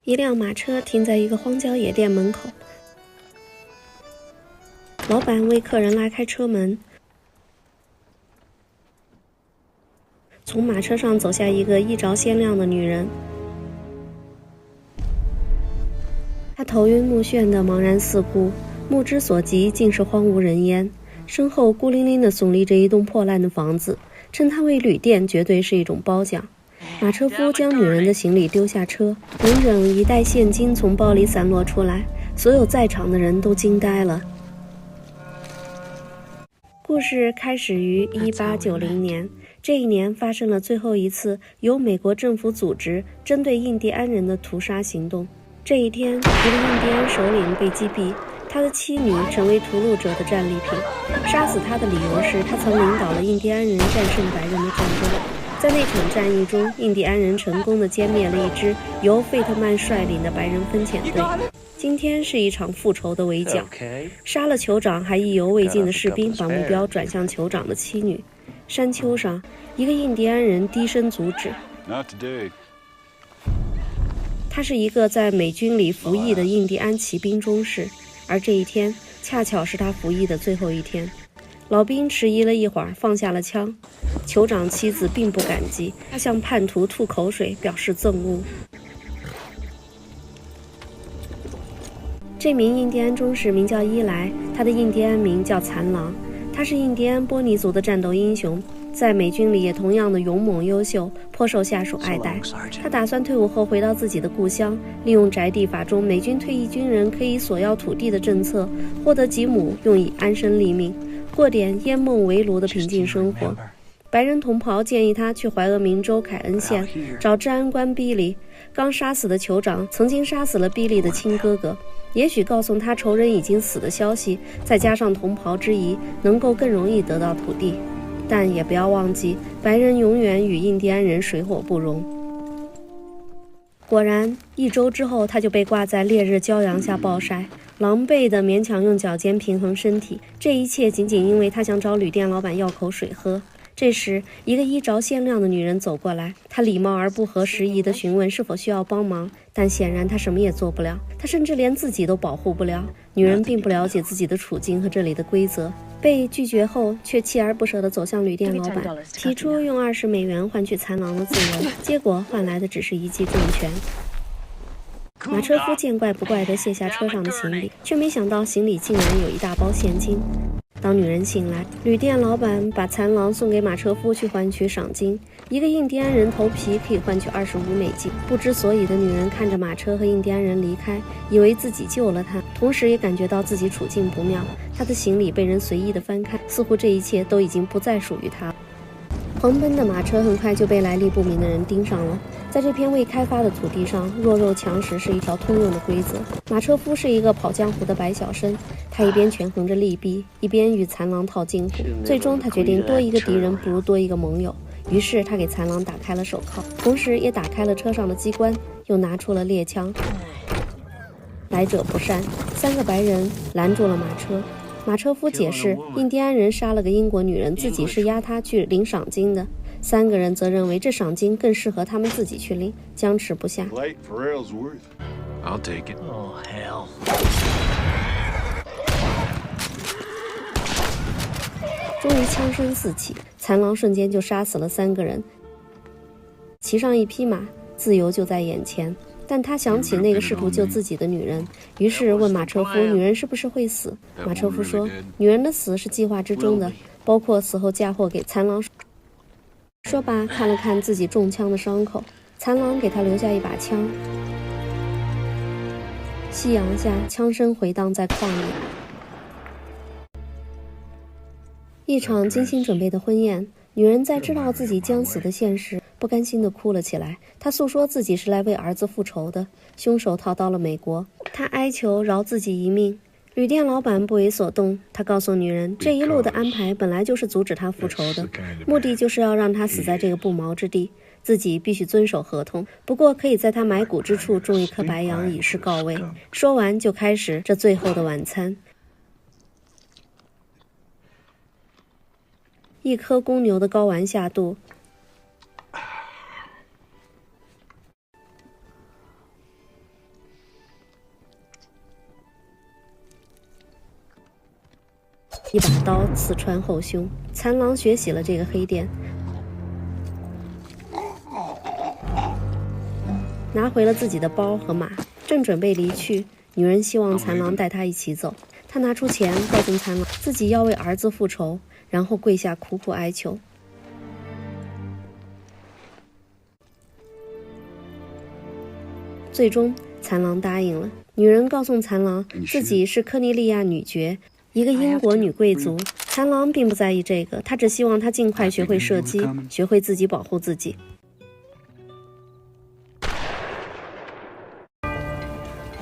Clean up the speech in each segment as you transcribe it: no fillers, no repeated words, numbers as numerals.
一辆马车停在一个荒郊野店门口，老板为客人拉开车门，从马车上走下一个衣着鲜亮的女人。她头晕目眩的茫然四顾，目之所及尽是荒无人烟，身后孤零零地耸立着一栋破烂的房子，称它为旅店绝对是一种褒奖。马车夫将女人的行李丢下车，整整一袋现金从包里散落出来，所有在场的人都惊呆了。故事开始于1890年，这一年发生了最后一次由美国政府组织针对印第安人的屠杀行动。这一天，一个印第安首领被击毙，他的妻女成为屠戮者的战利品。杀死他的理由是他曾领导了印第安人战胜白人的战争。在那场战役中，印第安人成功地歼灭了一支由费特曼率领的白人分遣队。今天是一场复仇的围剿，杀了酋长还意犹未尽的士兵把目标转向酋长的妻女。山丘上，一个印第安人低声阻止。他是一个在美军里服役的印第安骑兵中士，而这一天恰巧是他服役的最后一天。老兵迟疑了一会儿，放下了枪。酋长妻子并不感激，他向叛徒吐口水，表示憎恶。这名印第安中士名叫伊莱，他的印第安名叫残狼。他是印第安波尼族的战斗英雄，在美军里也同样的勇猛优秀，颇受下属爱戴。他打算退伍后回到自己的故乡，利用宅地法中美军退役军人可以索要土地的政策，获得几亩用以安身立命，过点烟梦围炉的平静生活。白人同袍建议他去怀俄明州凯恩县找治安官比利，刚杀死的酋长曾经杀死了比利的亲哥哥，也许告诉他仇人已经死的消息，再加上同袍之谊，能够更容易得到土地。但也不要忘记，白人永远与印第安人水火不容。果然，1周之后，他就被挂在烈日骄阳下暴晒，狼狈地勉强用脚尖平衡身体。这一切仅仅因为他想找旅店老板要口水喝。这时，一个衣着鲜亮的女人走过来，她礼貌而不合时宜地询问是否需要帮忙，但显然她什么也做不了，她甚至连自己都保护不了。女人并不了解自己的处境和这里的规则，被拒绝后却锲而不舍地走向旅店老板，提出用20美元换取残狼的自由，结果换来的只是一记重拳。马车夫见怪不怪地卸下车上的行李，却没想到行李竟然有一大包现金。当女人醒来，旅店老板把残狼送给马车夫去换取赏金，一个印第安人头皮可以换取25美金。不知所以的女人看着马车和印第安人离开，以为自己救了他，同时也感觉到自己处境不妙。她的行李被人随意地翻开，似乎这一切都已经不再属于她。狂奔的马车很快就被来历不明的人盯上了。在这片未开发的土地上，弱肉强食是一条通用的规则。马车夫是一个跑江湖的白小生，他一边权衡着利弊，一边与残狼套近乎。最终他决定多一个敌人不如多一个盟友，于是他给残狼打开了手铐，同时也打开了车上的机关，又拿出了猎枪。来者不善，3个白人拦住了马车。马车夫解释，印第安人杀了个英国女人，自己是押他去领赏金的。3个人则认为这赏金更适合他们自己去领，僵持不下。I'll take it. Oh, hell. 终于枪声四起，残狼瞬间就杀死了3个人。骑上一匹马，自由就在眼前。但他想起那个试图救自己的女人，于是问马车夫女人是不是会死。马车夫说，女人的死是计划之中的，包括死后嫁祸给残狼。说罢看了看自己中枪的伤口，残狼给他留下一把枪。夕阳下，枪声回荡在旷野。一场精心准备的婚宴，女人在知道自己将死的现实，不甘心地哭了起来。她诉说自己是来为儿子复仇的，凶手逃到了美国，她哀求饶自己一命。旅店老板不为所动，他告诉女人，这一路的安排本来就是阻止他复仇的，目的就是要让他死在这个不毛之地，自己必须遵守合同，不过可以在他埋骨之处种一棵白杨以示告慰。说完就开始这最后的晚餐。一颗公牛的睾丸下肚，一把刀刺穿后胸。残狼学习了这个黑店，拿回了自己的包和马，正准备离去。女人希望残狼带她一起走，她拿出钱告诉残狼自己要为儿子复仇，然后跪下苦苦哀求。最终残狼答应了。女人告诉残狼自己是科尼利亚女爵，一个英国女贵族。残狼并不在意这个，他只希望她尽快学会射击，学会自己保护自己。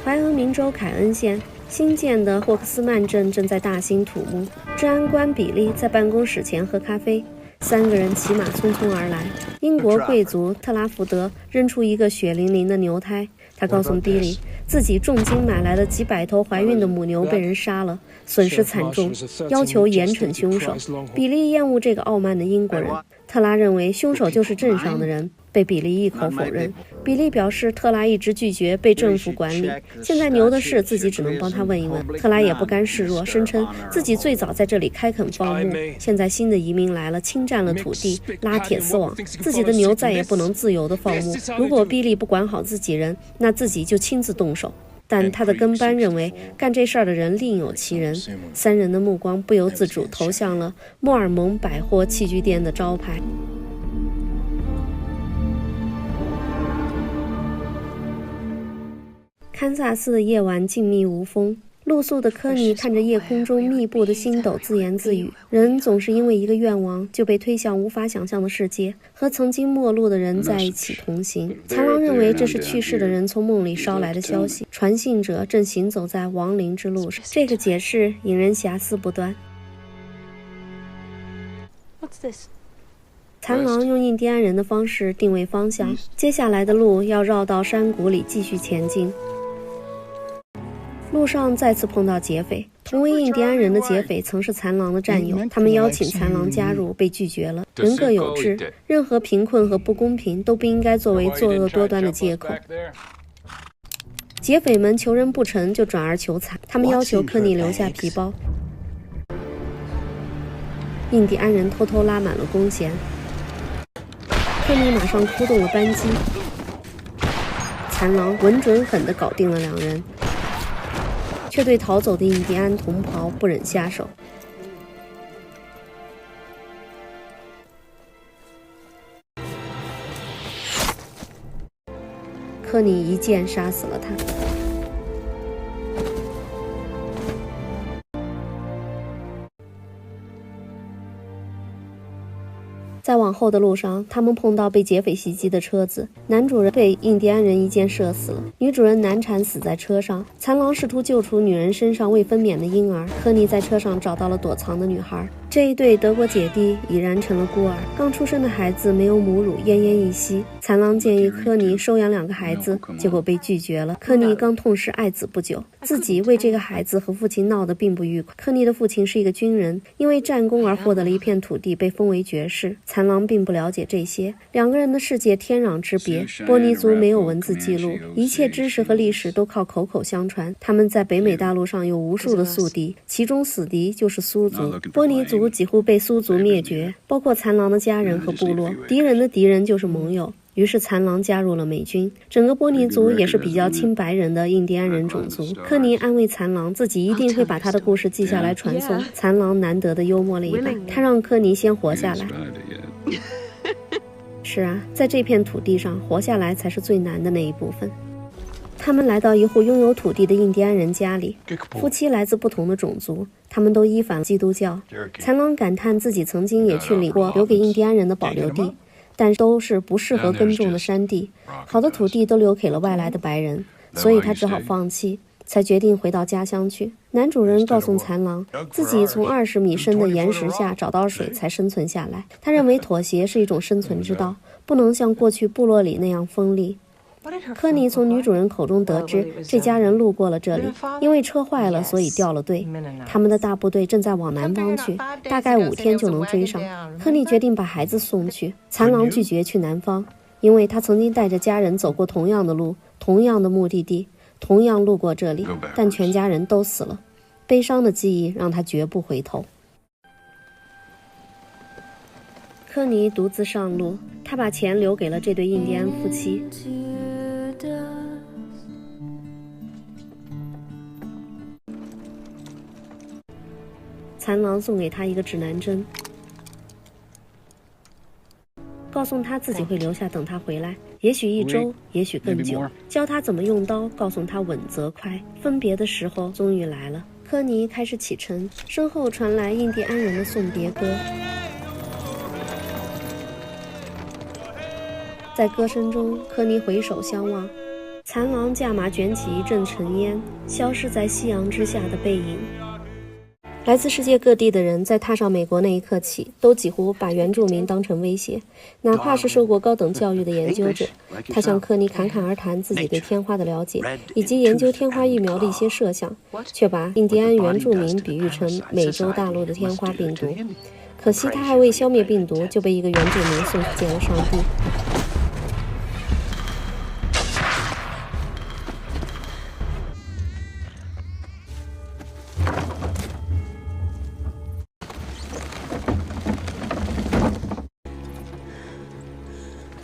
怀俄明州凯恩县新建的霍克斯曼镇正在大兴土木，治安官比利在办公室前喝咖啡。3个人骑马匆匆而来。英国贵族特拉福德扔出一个血淋淋的牛胎，他告诉比利，自己重金买来的几百头怀孕的母牛被人杀了，损失惨重，要求严惩凶手。比利厌恶这个傲慢的英国人，特拉认为凶手就是镇上的人，被比利一口否认。比利表示特拉一直拒绝被政府管理，现在牛的事自己只能帮他问一问。特拉也不甘示弱，声称自己最早在这里开垦放牧，现在新的移民来了，侵占了土地，拉铁丝网，自己的牛再也不能自由地放牧。如果比利不管好自己人，那自己就亲自动手。但他的跟班认为干这事儿的人另有其人。3人的目光不由自主投向了莫尔蒙百货器具店的招牌。堪萨斯的夜晚静谧无风，露宿的科尼看着夜空中密布的星斗自言自语。人总是因为一个愿望就被推向无法想象的世界，和曾经陌路的人在一起同行。残狼认为这是去世的人从梦里捎来的消息，传信者正行走在亡灵之路上。这个解释引人遐思不断。残狼用印第安人的方式定位方向，接下来的路要绕到山谷里继续前进。路上再次碰到劫匪，同为印第安人的劫匪曾是残狼的战友，他们邀请残狼加入，被拒绝了。人各有志，任何贫困和不公平都不应该作为作恶多端的借口。劫匪们求人不成就转而求财，他们要求科尼留下皮包。印第安人偷偷拉满了弓弦，科尼马上出动了扳机，残狼稳准狠地搞定了2人，却对逃走的印第安同袍不忍下手。科尼一剑杀死了他。在往后的路上，他们碰到被劫匪袭击的车子，男主人被印第安人一箭射死了，女主人难产死在车上。残狼试图救出女人身上未分娩的婴儿，科尼在车上找到了躲藏的女孩。这一对德国姐弟已然成了孤儿，刚出生的孩子没有母乳，奄奄一息。残狼建议科尼收养2个孩子，结果被拒绝了。科尼刚痛失爱子不久，自己为这个孩子和父亲闹得并不愉快。科尼的父亲是一个军人，因为战功而获得了一片土地，被封为爵士。残狼并不了解这些，2个人的世界天壤之别。波尼族没有文字记录，一切知识和历史都靠口口相传。他们在北美大陆上有无数的宿敌，其中死敌就是苏族。波尼族几乎被苏族灭绝，包括残狼的家人和部落，敌人的敌人就是盟友。于是残狼加入了美军，整个波尼族也是比较亲白人的印第安人种族。科尼安慰残狼，自己一定会把他的故事记下来传颂。残狼难得的幽默了一把，他让科尼先活下来。是啊，在这片土地上活下来才是最难的那一部分。他们来到一户拥有土地的印第安人家里，夫妻来自不同的种族，他们都依反基督教。残狼感叹自己曾经也去领过留给印第安人的保留地，但都是不适合耕种的山地，好的土地都留给了外来的白人，所以他只好放弃，才决定回到家乡去。男主人告诉残狼，自己从20米深的岩石下找到水才生存下来。他认为妥协是一种生存之道，不能像过去部落里那样锋利。科尼从女主人口中得知，这家人路过了这里，因为车坏了，所以掉了队。他们的大部队正在往南方去，大概5天就能追上。科尼决定把孩子送去，残狼拒绝去南方，因为他曾经带着家人走过同样的路，同样的目的地，同样路过这里，但全家人都死了。悲伤的记忆让他绝不回头。科尼独自上路，他把钱留给了这对印第安夫妻。残狼送给他一个指南针，告诉他自己会留下等他回来，也许1周，也许更久，教他怎么用刀，告诉他稳则快。分别的时候终于来了，科尼开始启程，身后传来印第安人的送别歌。在歌声中，科尼回首相望，残狼驾马卷起一阵尘烟，消失在夕阳之下的背影。来自世界各地的人在踏上美国那一刻起，都几乎把原住民当成威胁，哪怕是受过高等教育的研究者。他向科尼侃侃而谈自己对天花的了解，以及研究天花疫苗的一些设想，却把印第安原住民比喻成美洲大陆的天花病毒。可惜他还未消灭病毒，就被一个原住民送去见了上帝。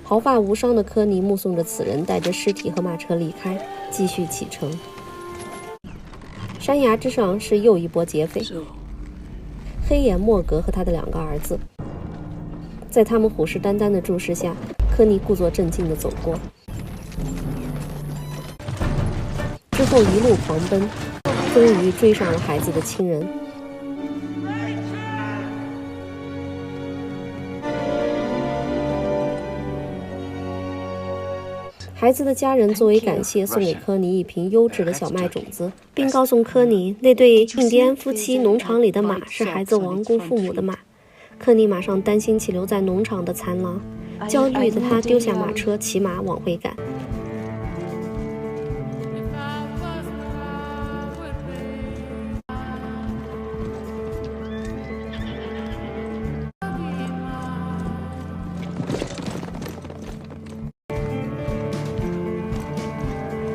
毫发无伤的科尼目送着此人带着尸体和马车离开，继续启程。山崖之上是又一波劫匪，黑眼莫格和他的2个儿子。在他们虎视眈眈的注视下，科尼故作镇静地走过，之后一路狂奔，终于追上了孩子的亲人。孩子的家人作为感谢，送给科尼一瓶优质的小麦种子，并告诉科尼，那对印第安夫妻农场里的马是孩子亡故父母的马。科尼马上担心起留在农场的残狼，焦虑的他丢下马车，骑马往回赶。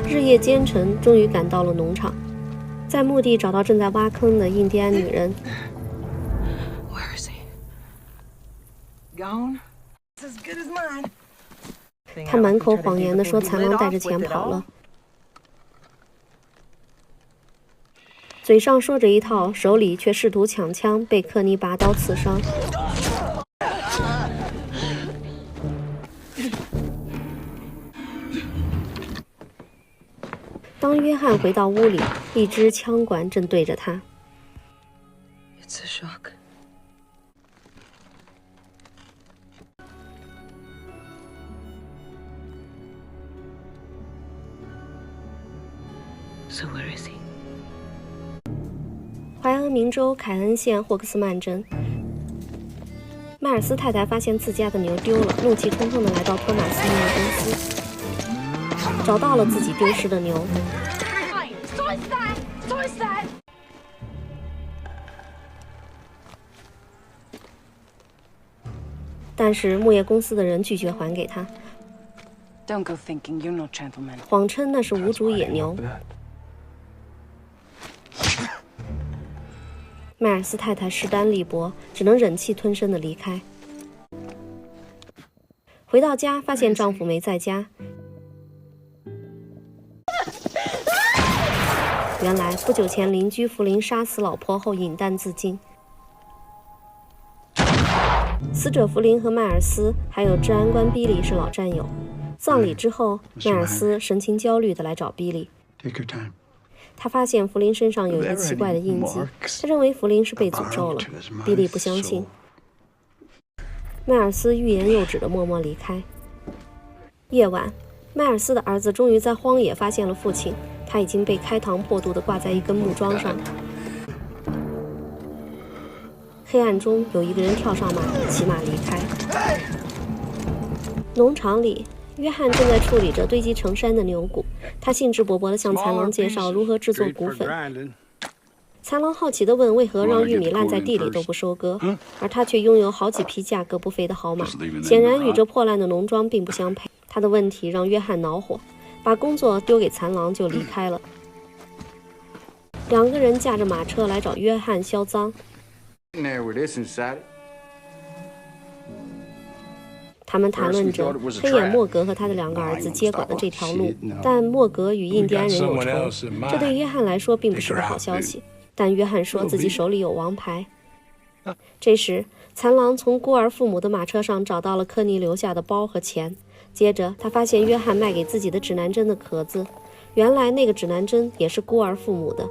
日夜兼程，终于赶到了农场，在墓地找到正在挖坑的印第安女人。他满口谎言地说残狼带着钱跑了，嘴上说着一套，手里却试图抢枪，被科尼拔刀刺伤。当约翰回到屋里，一支枪管正对着他。It's a shock. So where is he? 怀俄明州凯恩县霍克斯曼镇，迈尔斯太太发现自家的牛丢了，怒气冲冲地来到托马斯牛公司，找到了自己丢失的牛。但是牧业公司的人拒绝还给他，谎称那是无主野牛。迈尔斯太太势单力薄，只能忍气吞声地离开。回到家，发现丈夫没在家。原来不久前邻居弗林杀死老婆后饮弹自尽。死者弗林和迈尔斯还有治安官比利是老战友。葬礼之后，迈尔斯神情焦虑地来找比利。他发现弗林身上有一个奇怪的印记，他认为弗林是被诅咒了。比利不相信。迈尔斯欲言又止地默默离开。夜晚，迈尔斯的儿子终于在荒野发现了父亲，他已经被开膛破肚地挂在一根木桩上。黑暗中有一个人跳上马，骑马离开。农场里，约翰正在处理着堆积成山的牛骨，他兴致勃勃地向残狼介绍如何制作骨粉。残狼好奇地问为何让玉米烂在地里都不收割，而他却拥有好几匹价格不菲的好马，显然与这破烂的农庄并不相配。他的问题让约翰恼火，把工作丢给残狼就离开了。2个人驾着马车来找约翰销赃。他们谈论着黑眼莫格和他的2个儿子接管的这条路，但莫格与印第安人有仇，这对约翰来说并不是个好消息。但约翰说自己手里有王牌。这时，残狼从孤儿父母的马车上找到了科尼留下的包和钱，接着他发现约翰卖给自己的指南针的壳子，原来那个指南针也是孤儿父母的。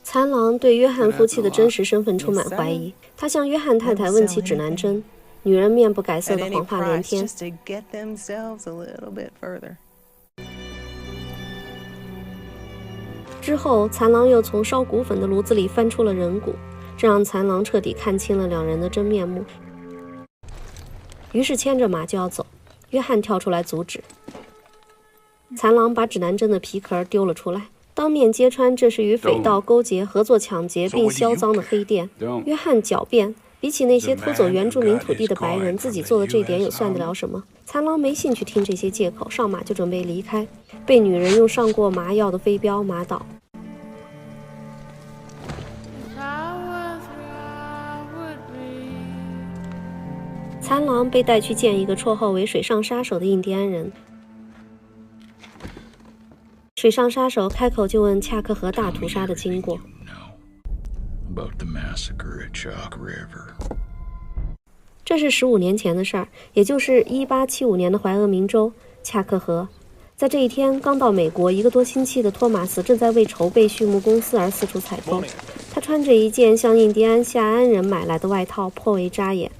残狼对约翰夫妻的真实身份充满怀疑，他向约翰太太问起指南针，女人面不改色的谎话连篇。之后，残狼又从烧骨粉的炉子里翻出了人骨，这让残狼彻底看清了2人的真面目。于是牵着马就要走，约翰跳出来阻止。残狼把指南针的皮壳丢了出来，当面揭穿这是与匪盗勾结、合作抢劫并销赃的黑店。约翰狡辩，比起那些偷走原住民土地的白人，自己做的这点又算得了什么？残狼没兴趣听这些借口，上马就准备离开，被女人用上过麻药的飞镖麻倒。残狼被带去见一个绰号为水上杀手的印第安人。水上杀手开口就问恰克河大屠杀的经过。这是15年前的事儿，也就是1875年的怀俄明州恰克河。在这一天，刚到美国1个多星期的托马斯正在为筹备畜牧公司而四处采购。他穿着一件向印第安夏安人买来的外套，颇为扎眼。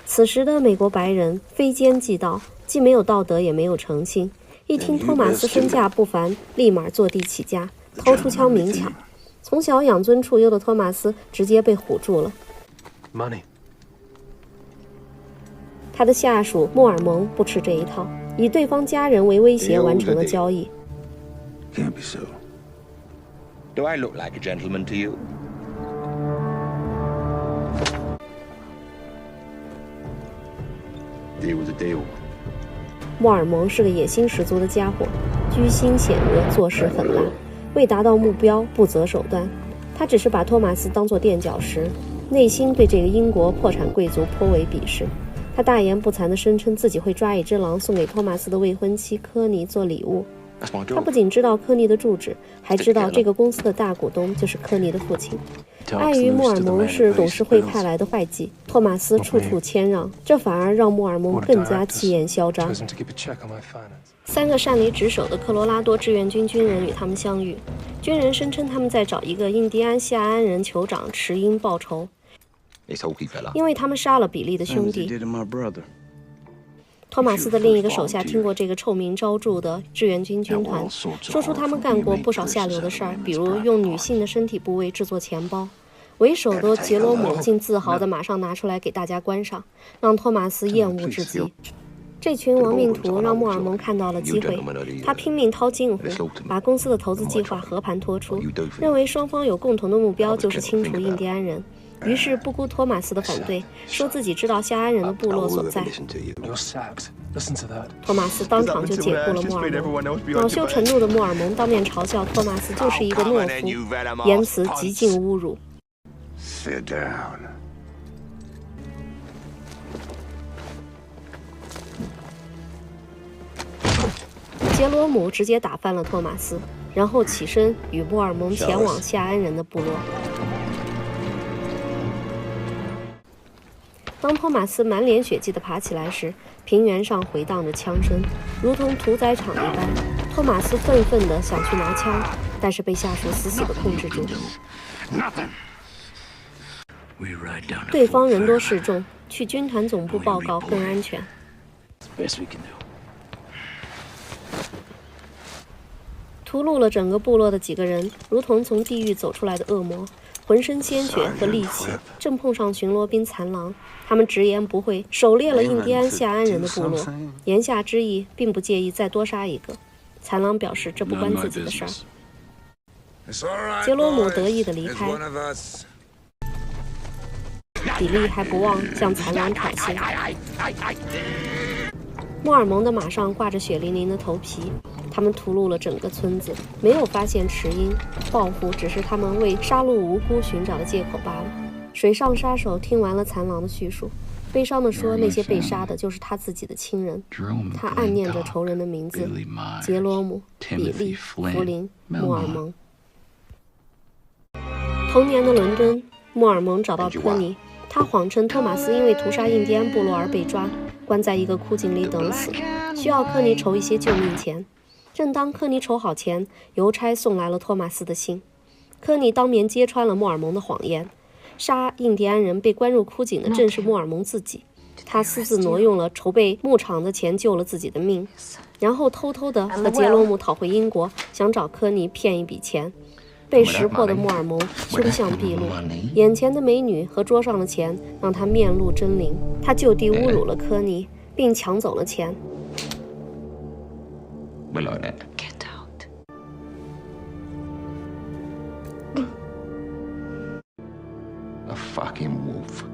此时的美国白人非奸即盗，既没有道德也没有诚信。一听托马斯身价不凡，立马坐地起价，掏出枪明抢。从小养尊处优的托马斯直接被唬住了。他的下属莫尔蒙不吃这一套，以对方家人为威胁完成了交易。Do I look like a gentleman to you? 莫尔蒙是个野心十足的家伙，居心险恶，做事狠辣，为达到目标不择手段。他只是把托马斯当作垫脚石，内心对这个英国破产贵族颇为鄙视。他大言不惭地声称自己会抓一只狼送给托马斯的未婚妻科尼做礼物。他不仅知道科尼的住址，还知道这个公司的大股东就是科尼的父亲。碍于莫尔蒙是董事会派来的坏计，托马斯处处谦让，这反而让莫尔蒙更加气焰嚣张。3个擅离职守的科罗拉多志愿军军人与他们相遇，军人声称他们在找一个印第安夏安人酋长迟因报仇，因为他们杀了比利的兄弟。托马斯的另一个手下听过这个臭名昭著的志愿军军团，说出他们干过不少下流的事儿，比如用女性的身体部位制作钱包。为首的杰罗姆竟自豪地马上拿出来给大家观赏，让托马斯厌恶至极。这群亡命徒让莫尔蒙看到了机会，他拼命掏金壶，把公司的投资计划和盘托出，认为双方有共同的目标，就是清除印第安人。于是不顾托马斯的反对，说自己知道夏安人的部落所在。托马斯当场就解雇了莫尔蒙。恼羞成怒的莫尔蒙当面嘲笑托马斯就是一个懦夫，言辞极尽侮辱。杰罗姆直接打翻了托马斯，然后起身与莫尔蒙前往夏安人的部落。当托马斯满脸血迹地爬起来时，平原上回荡着枪声，如同屠宰场一般。托马斯愤愤地想去拿枪，但是被下属死死地控制住。对方人多势众，去军团总部报告更安全。屠戮了整个部落的几个人，如同从地狱走出来的恶魔，浑身鲜血和戾气，正碰上巡逻兵残狼。他们直言不讳，狩猎了印第安夏安人的部落，言下之意并不介意再多杀一个。残狼表示这不关自己的事儿。杰罗姆得意地离开，比利还不忘向残狼挑衅。莫尔蒙的马上挂着血淋淋的头皮，他们屠戮了整个村子，没有发现迟因，报复只是他们为杀戮无辜寻找的借口罢了。水上杀手听完了残狼的叙述，悲伤地说，那些被杀的就是他自己的亲人。他暗念着仇人的名字：杰罗姆、比利、弗林、莫尔蒙。同年的伦敦，莫尔蒙找到科尼，他谎称托马斯因为屠杀印第安部落而被抓，关在一个枯井里等死，需要科尼筹一些救命钱。正当科尼筹好钱，邮差送来了托马斯的信。科尼当面揭穿了莫尔蒙的谎言，杀印第安人被关入枯井的正是莫尔蒙自己。他私自挪用了筹备牧场的钱，救了自己的命，然后偷偷地和杰罗姆逃回英国，想找科尼骗一笔钱。被识破的莫尔蒙凶相毕露，眼前的美女和桌上的钱让他面露狰狞。他就地侮辱了科尼，并抢走了钱。Get out. A fucking wolf.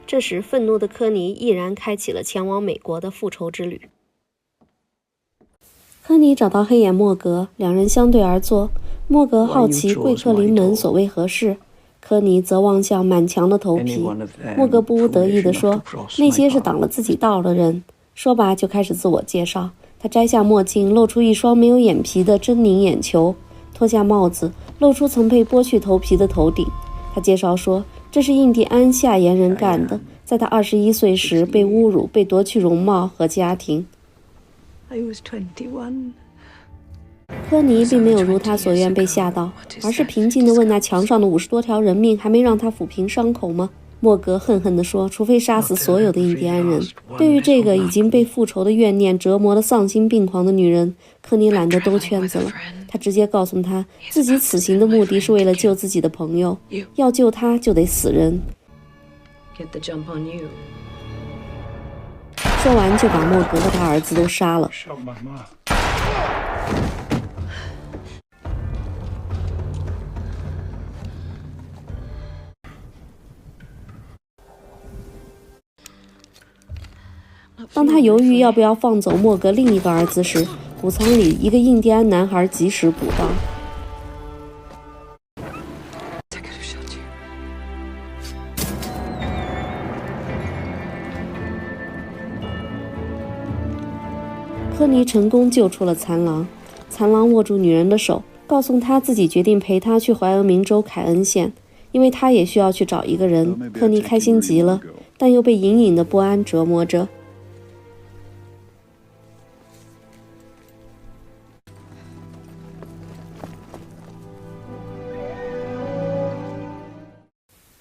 这时，愤怒的科尼毅然开启了前往美国的复仇之旅。科尼找到黑眼莫格，两人相对而坐。莫格好奇贵客临门所谓何事，科尼则望向满墙的头皮。莫格不无得意地说：“那些是挡了自己道的人。”说罢就开始自我介绍。他摘下墨镜，露出一双没有眼皮的狰狞眼球，脱下帽子，露出曾被剥去头皮的头顶。他介绍说，这是印第安夏延人干的，在他21岁时被侮辱，被夺去容貌和家庭。I was 21. 科尼并没有如他所愿被吓到，而是平静地问那墙上的50多条人命还没让他抚平伤口吗？莫格恨恨地说，除非杀死所有的印第安人。对于这个已经被复仇的怨念折磨得丧心病狂的女人，科尼懒得兜圈子了。他直接告诉她，自己此行的目的是为了救自己的朋友，要救他就得死人。 Get the jump on you. 说完就把莫格和他儿子都杀了。当他犹豫要不要放走莫格另一个儿子时，谷仓里一个印第安男孩及时补刀。科尼成功救出了残狼，残狼握住女人的手，告诉她自己决定陪她去怀俄明州凯恩县，因为她也需要去找一个人。科尼开心极了，但又被隐隐的不安折磨着。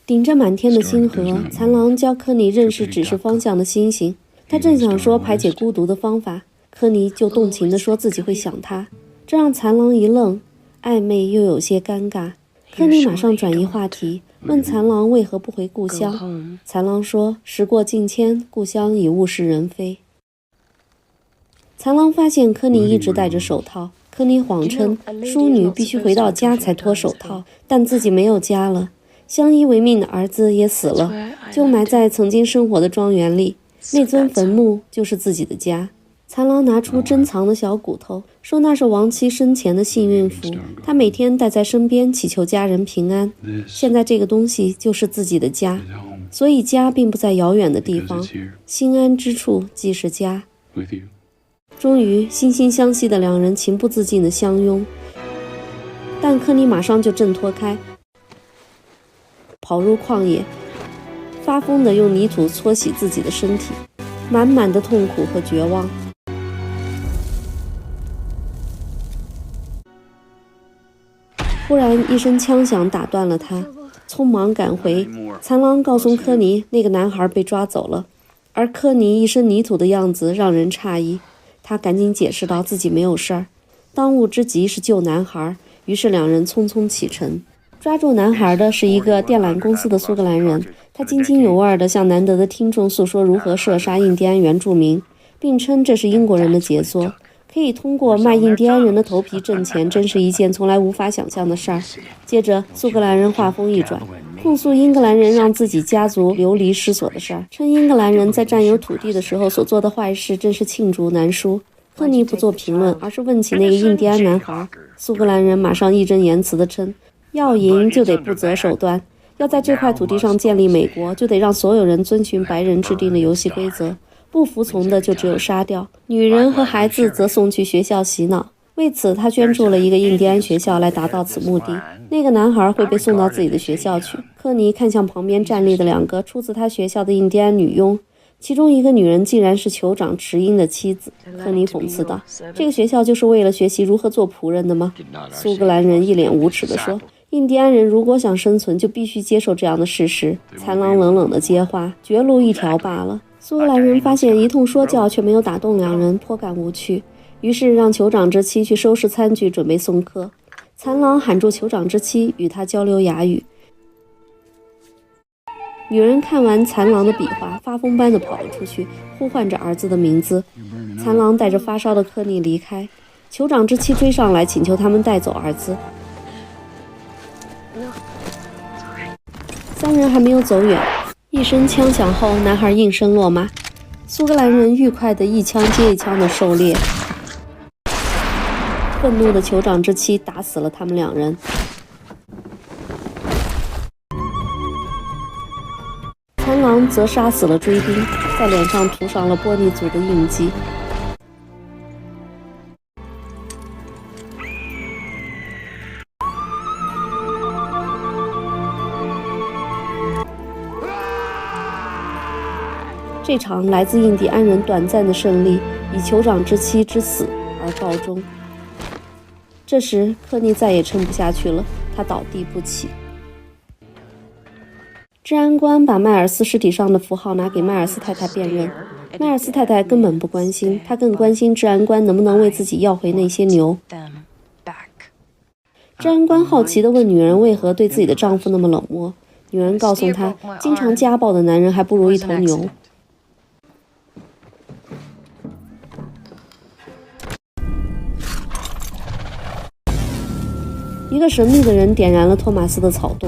顶着满天的星河，残狼教科尼认识指示方向的星星。他正想说排解孤独的方法，科尼就动情地说自己会想他，这让残狼一愣，暧昧又有些尴尬。科尼马上转移话题，问残狼为何不回故乡。残狼说，时过境迁，故乡已物是人非。残狼发现科尼一直戴着手套，科尼谎称淑女必须回到家才脱手套，但自己没有家了。相依为命的儿子也死了，就埋在曾经生活的庄园里，那尊坟墓就是自己的家。残狼拿出珍藏的小骨头，说那是亡妻生前的幸运符，他每天带在身边，祈求家人平安。现在这个东西就是自己的家，所以家并不在遥远的地方，心安之处即是家。终于惺惺相惜的两人情不自禁地相拥，但科尼马上就挣脱开，跑入旷野，发疯地用泥土搓洗自己的身体，满满的痛苦和绝望。忽然一声枪响打断了他，匆忙赶回。残狼告诉科尼，那个男孩被抓走了，而科尼一身泥土的样子让人诧异。他赶紧解释道自己没有事儿，当务之急是救男孩，于是两人匆匆启程。抓住男孩的是一个电缆公司的苏格兰人，他津津有味地向难得的听众诉说如何射杀印第安原住民，并称这是英国人的杰作。可以通过卖印第安人的头皮挣钱，真是一件从来无法想象的事儿。接着，苏格兰人话锋一转，控诉英格兰人让自己家族流离失所的事儿，称英格兰人在占有土地的时候所做的坏事真是罄竹难书。科尼不做评论，而是问起那个印第安男孩。苏格兰人马上义正言辞地称，要赢就得不择手段，要在这块土地上建立美国，就得让所有人遵循白人制定的游戏规则，不服从的就只有杀掉，女人和孩子则送去学校洗脑。为此，他捐助了一个印第安学校来达到此目的。那个男孩会被送到自己的学校去。科尼看向旁边站立的2个出自他学校的印第安女佣，其中一个女人竟然是酋长池英的妻子。科尼讽刺道：“这个学校就是为了学习如何做仆人的吗？”苏格兰人一脸无耻地说：“印第安人如果想生存，就必须接受这样的事实。”残狼冷冷地接话：“绝路一条罢了。”苏格兰人发现一通说教却没有打动2人，颇感无趣，于是让酋长之妻去收拾餐具，准备送客。残狼喊住酋长之妻，与他交流哑语。女人看完残狼的比划，发疯般地跑了出去，呼唤着儿子的名字。残狼带着发烧的科尼离开，酋长之妻追上来，请求他们带走儿子。3人还没有走远，一声枪响后，男孩应声落马。苏格兰人愉快地一枪接一枪地狩猎。愤怒的酋长之妻打死了他们2人。残狼则杀死了追兵，在脸上涂上了波尼族的印记。这场来自印第安人短暂的胜利，以酋长之妻之死而告终。这时，科尼再也撑不下去了，他倒地不起。治安官把迈尔斯尸体上的符号拿给迈尔斯太太辨认，迈尔斯太太根本不关心，她更关心治安官能不能为自己要回那些牛。治安官好奇地问女人为何对自己的丈夫那么冷漠，女人告诉他，经常家暴的男人还不如一头牛。一个神秘的人点燃了托马斯的草垛，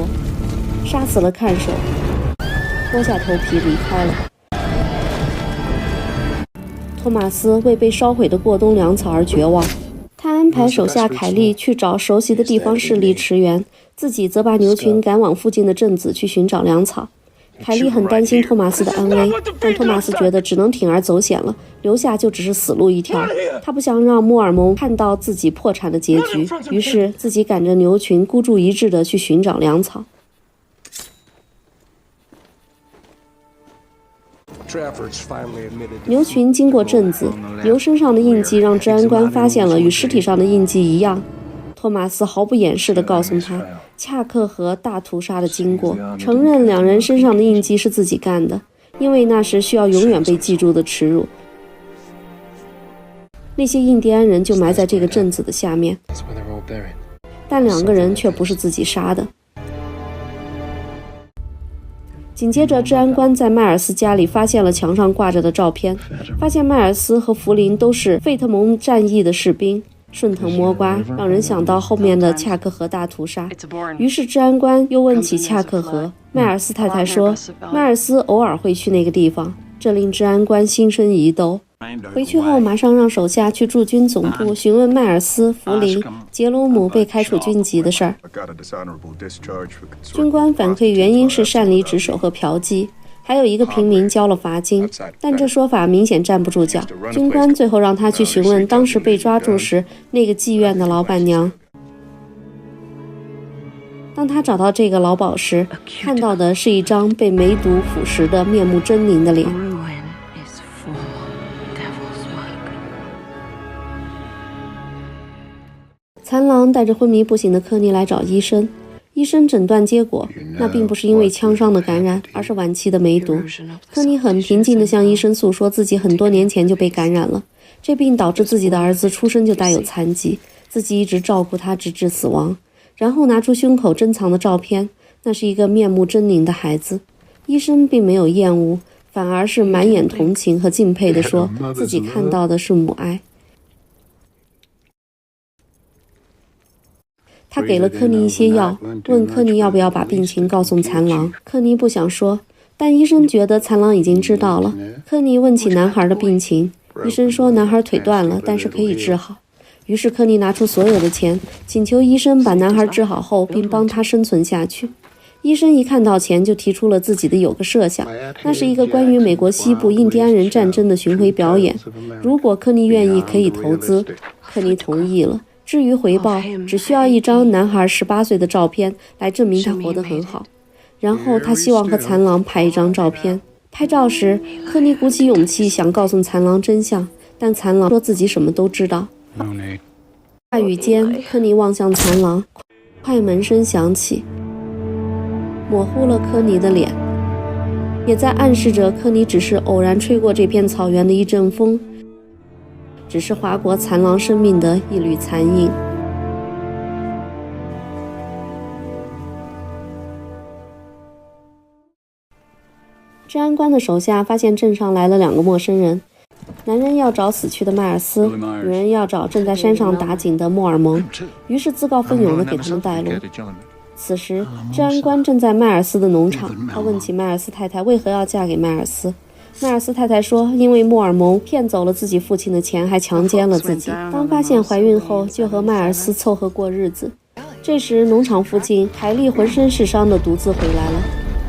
杀死了看守，脱下头皮离开了。托马斯为被烧毁的过冬粮草而绝望，他安排手下凯利去找熟悉的地方势力驰援，自己则把牛群赶往附近的镇子去寻找粮草。凯利很担心托马斯的安危，但托马斯觉得只能铤而走险了，留下就只是死路一条。他不想让穆尔蒙看到自己破产的结局，于是自己赶着牛群孤注一掷地去寻找粮草。牛群经过镇子，牛身上的印记让治安官发现了与尸体上的印记一样。托马斯毫不掩饰地告诉他恰克和大屠杀的经过，承认2人身上的印记是自己干的，因为那是需要永远被记住的耻辱。那些印第安人就埋在这个镇子的下面，但2个人却不是自己杀的。紧接着，治安官在迈尔斯家里发现了墙上挂着的照片，发现迈尔斯和弗林都是费特蒙战役的士兵。顺藤摸瓜，让人想到后面的恰克河大屠杀。于是治安官又问起恰克河，迈尔斯太太说，迈尔斯偶尔会去那个地方，这令治安官心生疑窦。回去后，马上让手下去驻军总部询问迈尔斯、弗林、杰罗姆被开除军籍的事儿。军官反馈原因是擅离职守和嫖妓。还有一个平民交了罚金，但这说法明显站不住脚。军官最后让他去询问当时被抓住时那个妓院的老板娘。当他找到这个老鸨时，看到的是一张被梅毒腐蚀的面目狰狞的脸。残狼带着昏迷不醒的科尼来找医生。医生诊断结果，那并不是因为枪伤的感染，而是晚期的梅毒。科尼很平静地向医生诉说自己很多年前就被感染了，这病导致自己的儿子出生就带有残疾，自己一直照顾他直至死亡。然后拿出胸口珍藏的照片，那是一个面目狰狞的孩子。医生并没有厌恶，反而是满眼同情和敬佩地说自己看到的是母爱。他给了科尼一些药，问科尼要不要把病情告诉残狼。科尼不想说，但医生觉得残狼已经知道了。科尼问起男孩的病情，医生说男孩腿断了，但是可以治好。于是科尼拿出所有的钱，请求医生把男孩治好后并帮他生存下去。医生一看到钱就提出了自己的有个设想，那是一个关于美国西部印第安人战争的巡回表演。如果科尼愿意，可以投资。科尼同意了。至于回报，只需要一张男孩18岁的照片来证明他活得很好。然后他希望和残狼拍一张照片。拍照时，科尼鼓起勇气想告诉残狼真相，但残狼说自己什么都知道。话语间，科尼望向残狼，快门声响起，模糊了科尼的脸，也在暗示着科尼只是偶然吹过这片草原的一阵风，只是划过残狼生命的一缕残影。治安官的手下发现镇上来了2个陌生人，男人要找死去的迈尔斯，女人要找正在山上打井的莫尔蒙，于是自告奋勇地给他们带路。此时，治安官正在迈尔斯的农场，他问起迈尔斯太太为何要嫁给迈尔斯。迈尔斯太太说，因为莫尔蒙骗走了自己父亲的钱，还强奸了自己。当发现怀孕后，就和迈尔斯凑合过日子。这时，农场附近，凯莉浑身是伤的独自回来了。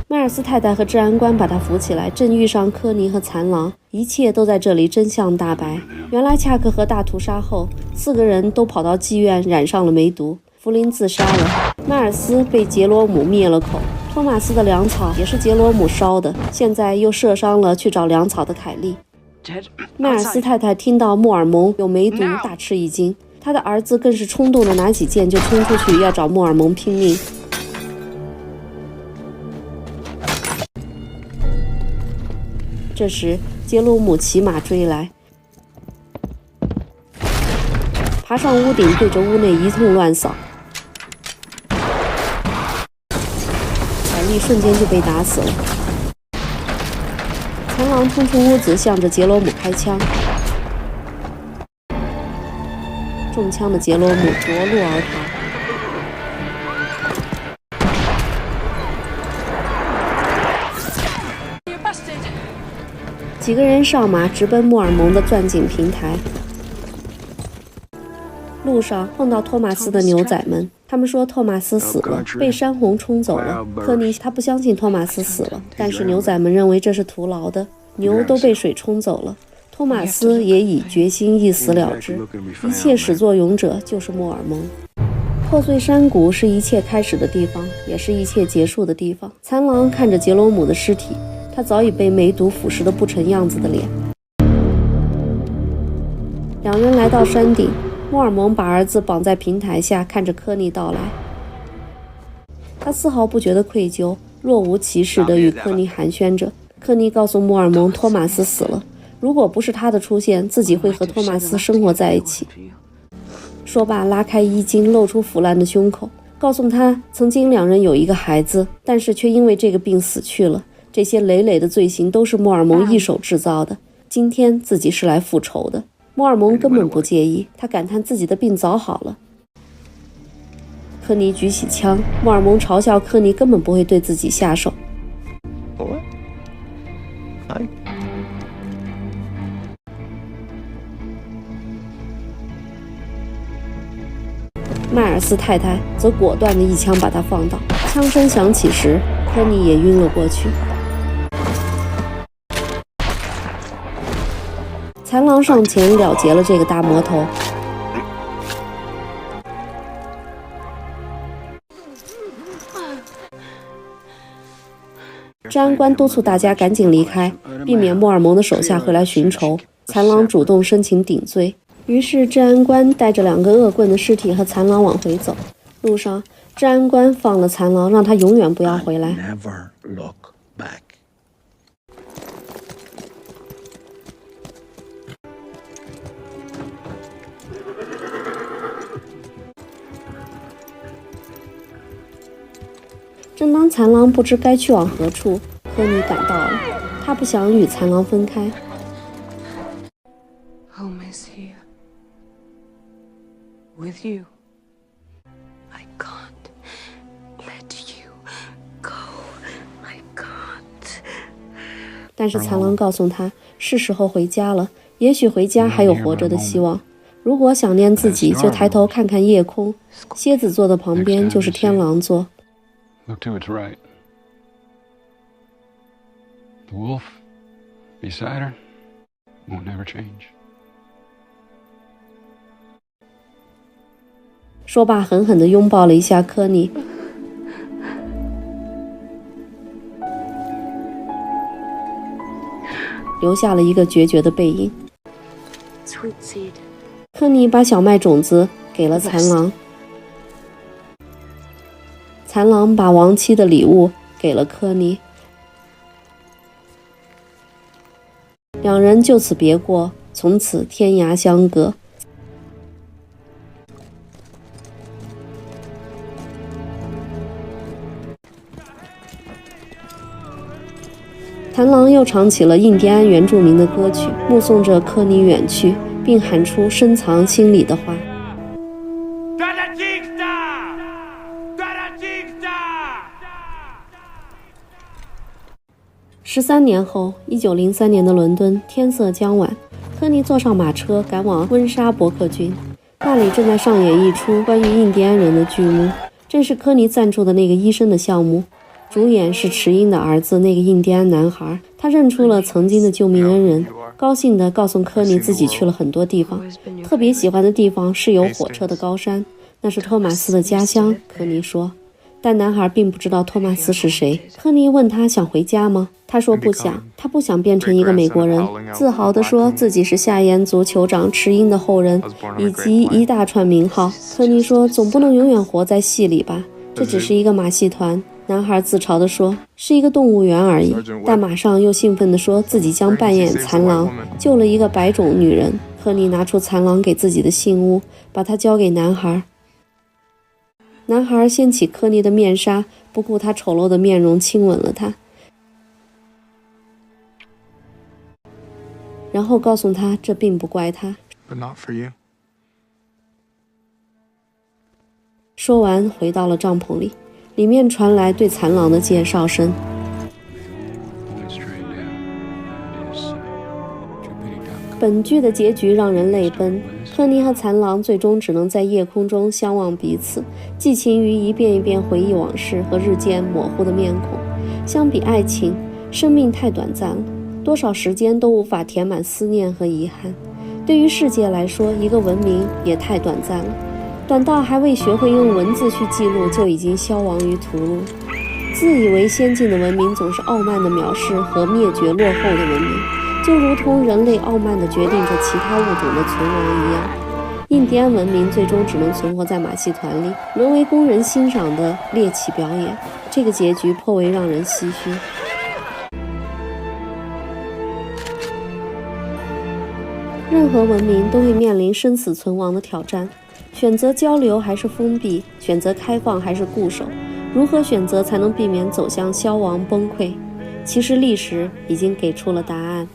迈尔斯太太和治安官把她扶起来，正遇上科尼和残狼，一切都在这里真相大白。原来恰克和大屠杀后，4个人都跑到妓院染上了梅毒，弗林自杀了，迈尔斯被杰罗姆灭了口。托马斯的粮草也是杰罗姆烧的，现在又射伤了去找粮草的凯莉。迈尔斯太太听到莫尔蒙有梅毒，大吃一惊，他的儿子更是冲动的拿起剑就冲出去要找莫尔蒙拼命。这时杰罗姆骑马追来，爬上屋顶，对着屋内一通乱扫。凯莉瞬间就被打死了。残狼冲出屋子，向着杰罗姆开枪。中枪的杰罗姆夺路而逃。几个人上马直奔莫尔蒙的钻井平台。路上碰到托马斯的牛仔们，他们说托马斯死了，被山洪冲走了。科尼他不相信托马斯死了，但是牛仔们认为这是徒劳的，牛都被水冲走了。托马斯也已决心一死了之，一切始作俑者就是莫尔蒙。破碎山谷是一切开始的地方，也是一切结束的地方。残狼看着杰罗姆的尸体，他早已被梅毒腐蚀得不成样子的脸。2人来到山顶，莫尔蒙把儿子绑在平台下，看着科尼到来。他丝毫不觉得愧疚，若无其事地与科尼寒暄着。科尼告诉莫尔蒙，托马斯死了，如果不是他的出现，自己会和托马斯生活在一起。说罢，拉开衣襟，露出腐烂的胸口，告诉他曾经2人有一个孩子，但是却因为这个病死去了。这些累累的罪行都是莫尔蒙一手制造的，今天自己是来复仇的。莫尔蒙根本不介意，他感叹自己的病早好了。科尼举起枪，莫尔蒙嘲笑科尼根本不会对自己下手。迈尔斯太太则果断地一枪把他放倒，枪声响起时，科尼也晕了过去。残狼上前了结了这个大魔头。治安官督促大家赶紧离开，避免莫尔蒙的手下会来寻仇。残狼主动申请顶罪，于是治安官带着2个恶棍的尸体和残狼往回走。路上，治安官放了残狼，让他永远不要回来。正当残狼不知该去往何处，科尼赶到了。他不想与残狼分开。Home is here. With you. I can't let you go. I can't. 但是残狼告诉他，是时候回家了，也许回家还有活着的希望。如果想念自己，就抬头看看夜空，蝎子座的旁边就是天狼座。Look to its right. The wolf beside her won't never change. 说罢，狠狠地拥抱了一下科尼。留下了一个决绝的背影。Sweet seed. 科尼把小麦种子给了残狼，残狼把亡妻的礼物给了科尼，两人就此别过，从此天涯相隔。残狼又唱起了印第安原住民的歌曲，目送着科尼远去，并喊出深藏心里的话。13年后，1903年的伦敦，天色将晚，科尼坐上马车赶往温莎伯克郡，那里正在上演一出关于印第安人的剧目，正是科尼赞助的那个医生的项目。主演是池英的儿子，那个印第安男孩。他认出了曾经的救命恩人，高兴地告诉科尼自己去了很多地方，特别喜欢的地方是有火车的高山，那是托马斯的家乡。科尼说，但男孩并不知道托马斯是谁。科尼问他想回家吗？他说不想，他不想变成一个美国人，自豪地说自己是夏延族酋长池英的后人，以及一大串名号。科尼说，总不能永远活在戏里吧，这只是一个马戏团。男孩自嘲地说，是一个动物园而已，但马上又兴奋地说自己将扮演残狼，救了一个白种女人。科尼拿出残狼给自己的信物，把它交给男孩。男孩掀起科尼的面纱，不顾他丑陋的面容，亲吻了他，然后告诉他这并不怪他。 But not for you. 说完，回到了帐篷里，里面传来对残狼的介绍声。本剧的结局让人泪奔，科尼和残狼最终只能在夜空中相望彼此，寄情于一遍一遍回忆往事和日渐模糊的面孔。相比爱情，生命太短暂了，多少时间都无法填满思念和遗憾。对于世界来说，一个文明也太短暂了，短到还未学会用文字去记录，就已经消亡于屠戮。自以为先进的文明总是傲慢地藐视和灭绝落后的文明，就如同人类傲慢地决定着其他物种的存亡一样。印第安文明最终只能存活在马戏团里，沦为供人欣赏的猎奇表演。这个结局颇为让人唏嘘。任何文明都会面临生死存亡的挑战，选择交流还是封闭，选择开放还是固守，如何选择才能避免走向消亡崩溃？其实历史已经给出了答案。